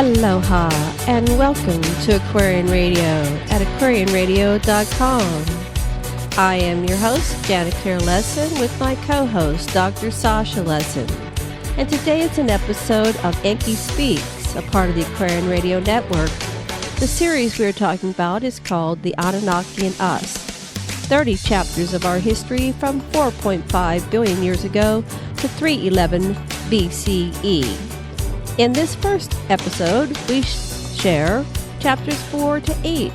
Aloha and welcome to Aquarian Radio at aquarianradio.com. I am your host, Janet Claire Lesson, with my co-host, Dr. Sasha Lesson. And today it's an episode of Enki Speaks, a part of the Aquarian Radio Network. The series we're talking about is called The Anunnaki and Us, 30 chapters of our history from 4.5 billion years ago to 311 BCE. In this first episode, we share chapters 4 to 8.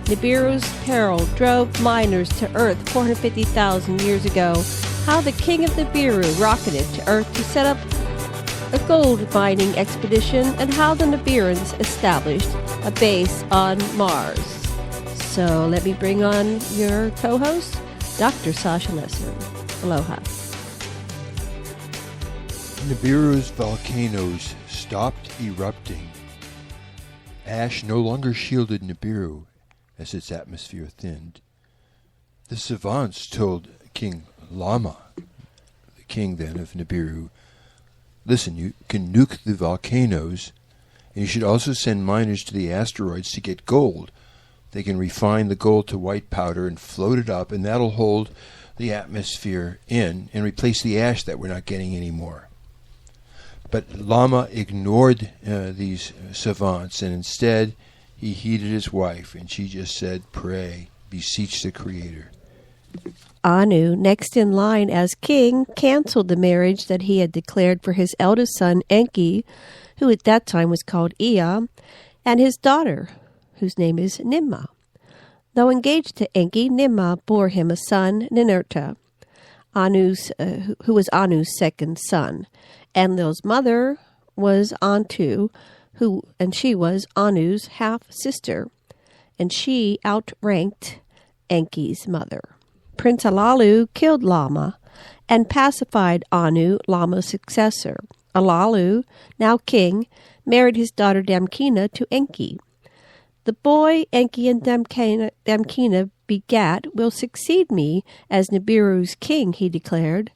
Nibiru's peril drove miners to Earth 450,000 years ago. How the king of Nibiru rocketed to Earth to set up a gold mining expedition, and how the Nibirians established a base on Mars. So let me bring on your co-host, Dr. Sasha Lesson. Aloha. Nibiru's volcanoes stopped erupting. Ash no longer shielded Nibiru as its atmosphere thinned. The savants told King Lama, the king then of Nibiru, listen, you can nuke the volcanoes, and you should also send miners to the asteroids to get gold. They can refine the gold to white powder and float it up, and that'll hold the atmosphere in and replace the ash that we're not getting anymore. But Lama ignored these savants, and instead he heeded his wife, and she just said, pray, beseech the Creator. Anu, next in line as king, canceled the marriage that he had declared for his eldest son, Enki, who at that time was called Ea, and his daughter, whose name is Nimma. Though engaged to Enki, Nimma bore him a son, Ninurta, who was Anu's second son. Enlil's mother was Antu, and she was Anu's half-sister, and she outranked Enki's mother. Prince Alalu killed Lama and pacified Anu, Lama's successor. Alalu, now king, married his daughter Damkina to Enki. The boy Enki and Damkina begat will succeed me as Nibiru's king, he declared.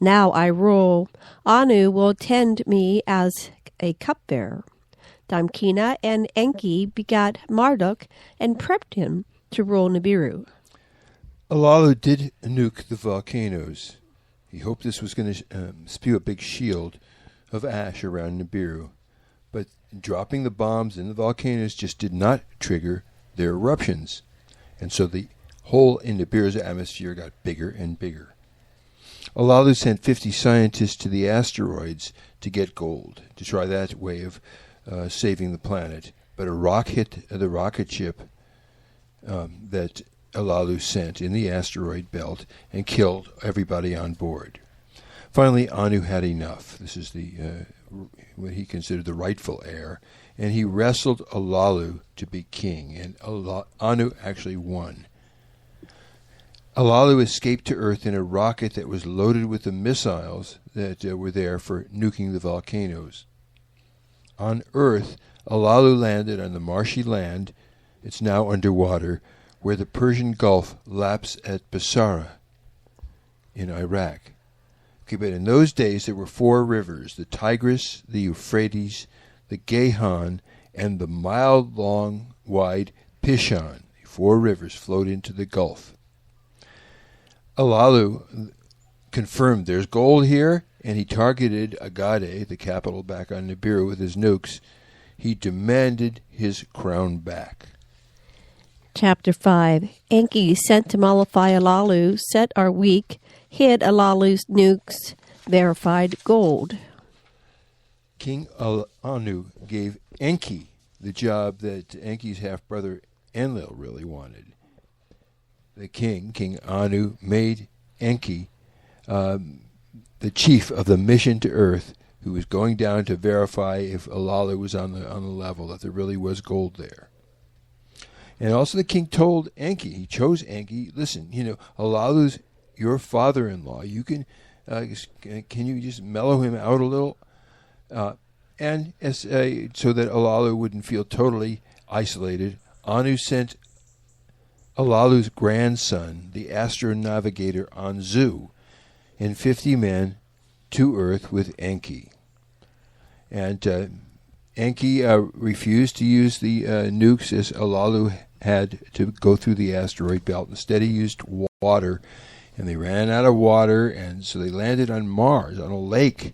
Now I rule. Anu will tend me as a cupbearer. Damkina and Enki begat Marduk and prepped him to rule Nibiru. Alalu did nuke the volcanoes. He hoped this was going to spew a big shield of ash around Nibiru. But dropping the bombs in the volcanoes just did not trigger their eruptions. And so the hole in Nibiru's atmosphere got bigger and bigger. Alalu sent 50 scientists to the asteroids to get gold, to try that way of saving the planet. But a rock hit the rocket ship that Alalu sent in the asteroid belt and killed everybody on board. Finally, Anu had enough. This is what he considered the rightful heir, and he wrestled Alalu to be king, and Anu actually won. Alalu escaped to Earth in a rocket that was loaded with the missiles that were there for nuking the volcanoes. On Earth, Alalu landed on the marshy land, it's now underwater, where the Persian Gulf laps at Basra in Iraq. Okay, but in those days there were 4 rivers, the Tigris, the Euphrates, the Gihon, and the mile-long, wide Pishon. 4 rivers flowed into the Gulf. Alalu confirmed there's gold here, and he targeted Agade, the capital back on Nibiru, with his nukes. He demanded his crown back. Chapter 5. Enki sent to mollify Alalu, set our weak, hid Alalu's nukes, verified gold. King Anu gave Enki the job that Enki's half-brother Enlil really wanted. The King Anu, made Enki the chief of the mission to Earth, who was going down to verify if Alalu was on the level, that there really was gold there. And also the king told Enki, he chose Enki, listen, Alalu's your father-in-law. You can you just mellow him out a little? So that Alalu wouldn't feel totally isolated, Anu sent Alalu's grandson, the astronavigator Anzu, and 50 men to Earth with Enki. And Enki refused to use the nukes as Alalu had to go through the asteroid belt. Instead, he used water, and they ran out of water, and so they landed on Mars, on a lake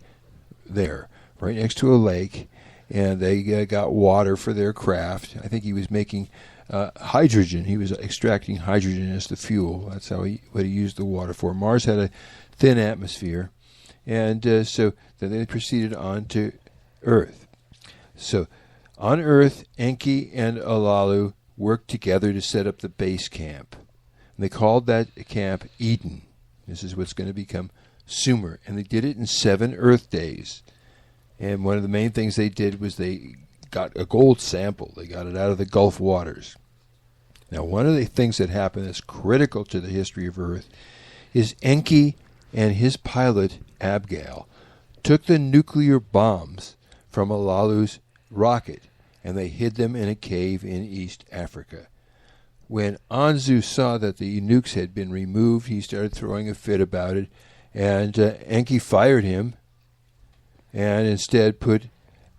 there, right next to a lake, and they got water for their craft. I think he was making hydrogen. He was extracting hydrogen as the fuel. That's what he used the water for. Mars had a thin atmosphere, and so then they proceeded on to Earth. So on Earth, Enki and Alalu worked together to set up the base camp. And they called that camp Eden. This is what's going to become Sumer. And they did it in 7 Earth days. And one of the main things they did was they got a gold sample. They got it out of the Gulf waters. Now, one of the things that happened that's critical to the history of Earth is Enki and his pilot, Abgal, took the nuclear bombs from Alalu's rocket, and they hid them in a cave in East Africa. When Anzu saw that the nukes had been removed, he started throwing a fit about it, and Enki fired him and instead put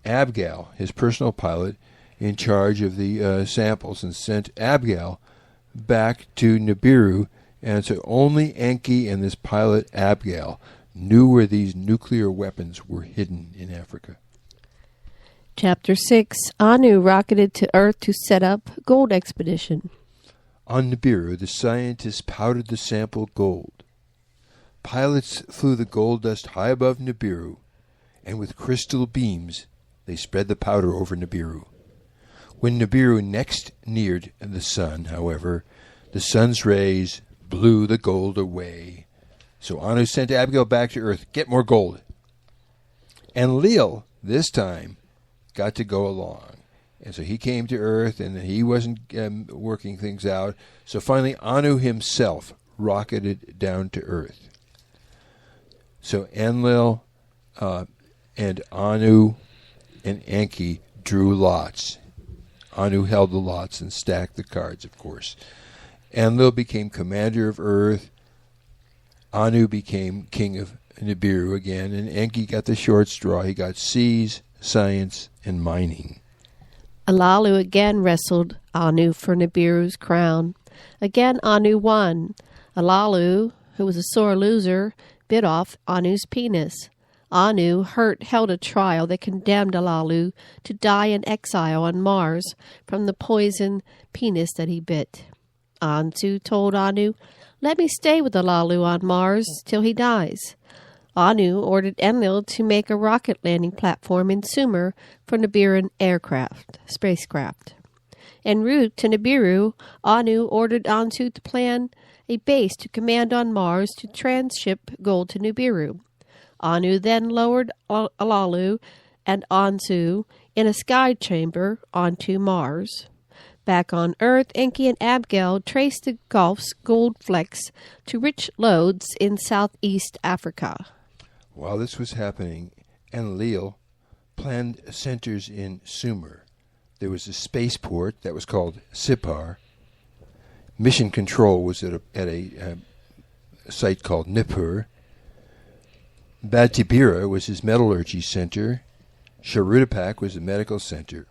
Abgal, his personal pilot, in charge of the samples and sent Abgal back to Nibiru. And so only Enki and this pilot Abgal knew where these nuclear weapons were hidden in Africa. Chapter 6, Anu rocketed to Earth to set up gold expedition. On Nibiru, the scientists powdered the sample gold. Pilots flew the gold dust high above Nibiru, and with crystal beams they spread the powder over Nibiru. When Nibiru next neared the sun, however, the sun's rays blew the gold away. So Anu sent Abigail back to Earth, get more gold. And Leal, this time, got to go along. And so he came to Earth, and he wasn't working things out. So finally, Anu himself rocketed down to Earth. So Enlil and Anu and Enki drew lots. Anu held the lots and stacked the cards, of course. Enlil became commander of Earth. Anu became king of Nibiru again, and Enki got the short straw. He got seas, science, and mining. Alalu again wrestled Anu for Nibiru's crown. Again Anu won. Alalu, who was a sore loser, bit off Anu's penis. Anu, hurt, held a trial that condemned Alalu to die in exile on Mars from the poison penis that he bit. Anzu told Anu, "Let me stay with Alalu on Mars till he dies." Anu ordered Enlil to make a rocket landing platform in Sumer for Nibirian spacecraft. En route to Nibiru, Anu ordered Anzu to plan a base to command on Mars to transship gold to Nibiru. Anu then lowered Alalu and Anzu in a sky chamber onto Mars. Back on Earth, Enki and Abgal traced the Gulf's gold flecks to rich lodes in southeast Africa. While this was happening, Enlil planned centers in Sumer. There was a spaceport that was called Sipar. Mission control was at a site called Nippur. Bad Tibira was his metallurgy center. Sharudapak was a medical center.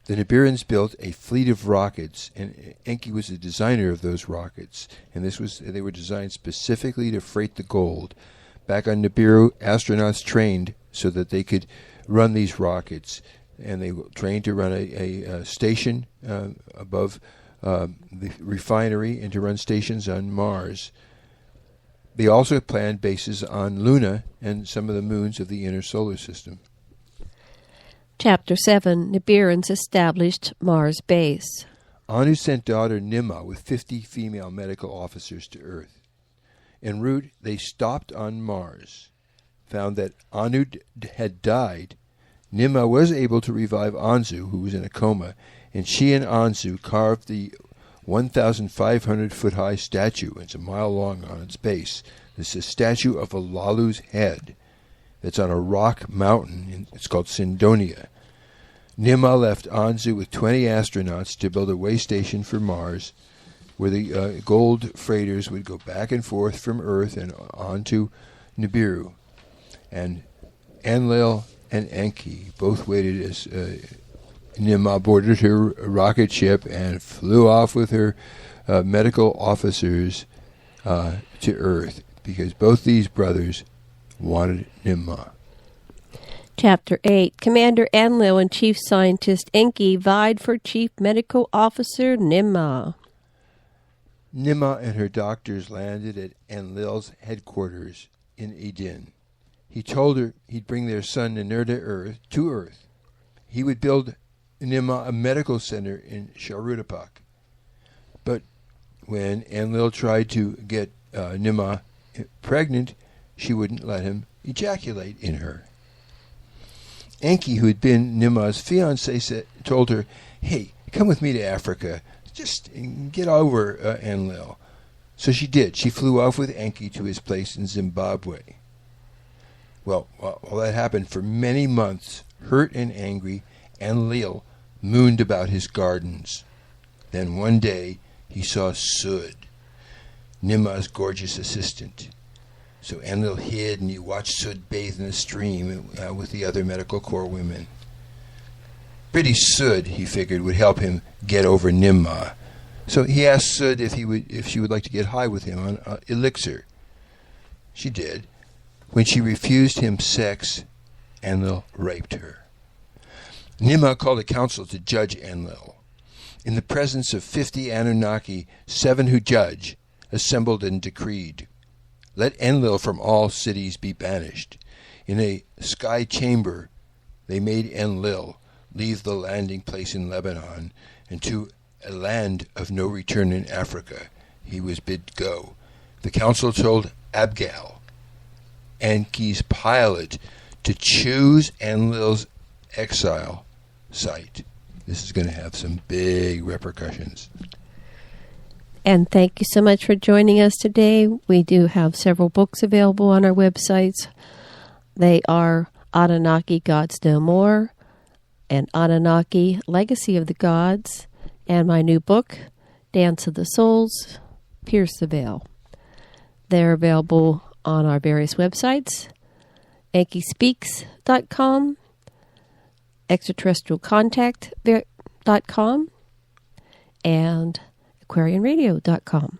The Nibirians built a fleet of rockets, and Enki was the designer of those rockets. And they were designed specifically to freight the gold. Back on Nibiru, astronauts trained so that they could run these rockets, and they trained to run a station above the refinery and to run stations on Mars. They also planned bases on Luna and some of the moons of the inner solar system. Chapter 7, Nibirians established Mars base. Anu sent daughter Nimma with 50 female medical officers to Earth. En route, they stopped on Mars, found that Anu had died. Nimma was able to revive Anzu, who was in a coma, and she and Anzu carved the 1,500-foot-high statue. It's a mile long on its base. This is a statue of Alalu's head that's on a rock mountain. It's called Sindonia. Nimma left Anzu with 20 astronauts to build a way station for Mars, where the gold freighters would go back and forth from Earth and on to Nibiru. And Enlil and Enki both waited as Nimma boarded her rocket ship and flew off with her medical officers to Earth, because both these brothers wanted Nimma. Chapter 8. Commander Enlil and Chief Scientist Enki vied for Chief Medical Officer Nimma. Nimma and her doctors landed at Enlil's headquarters in Eden. He told her he'd bring their son Ninur to Earth. He would build Nimma a medical center in Sharudapak. But when Enlil tried to get Nimma pregnant, she wouldn't let him ejaculate in her. Enki, who had been Nimma's fiancé, told her, "Hey, come with me to Africa. Just get over Enlil." So she did. She flew off with Enki to his place in Zimbabwe. Well, while that happened, for many months, hurt and angry, Enlil mooned about his gardens. Then one day he saw Sud, Nimma's gorgeous assistant. So Enlil hid, and he watched Sud bathe in a stream with the other medical corps women. Pretty Sud, he figured, would help him get over Nimma. So he asked Sud if she would like to get high with him on elixir. She did. When she refused him sex, Enlil raped her. Nimma called a council to judge Enlil. In the presence of 50 Anunnaki, 7 who judge, assembled and decreed, "Let Enlil from all cities be banished." In a sky chamber, they made Enlil leave the landing place in Lebanon, and to a land of no return in Africa he was bid go. The council told Abgal, Enki's pilot, to choose Enlil's exile site. This is going to have some big repercussions. And thank you so much for joining us today. We do have several books available on our websites. They are Anunnaki Gods No More and Anunnaki Legacy of the Gods, and my new book, Dance of the Souls, Pierce the Veil. They're available on our various websites, EnkiSpeaks.com, extraterrestrialcontact.com, and aquarianradio.com.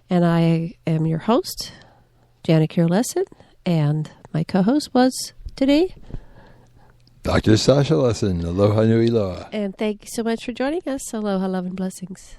And I am your host, Janet Lesson, and my co-host was today Dr. Sasha Lesson. Aloha nui loa. And thank you so much for joining us. Aloha, love, and blessings.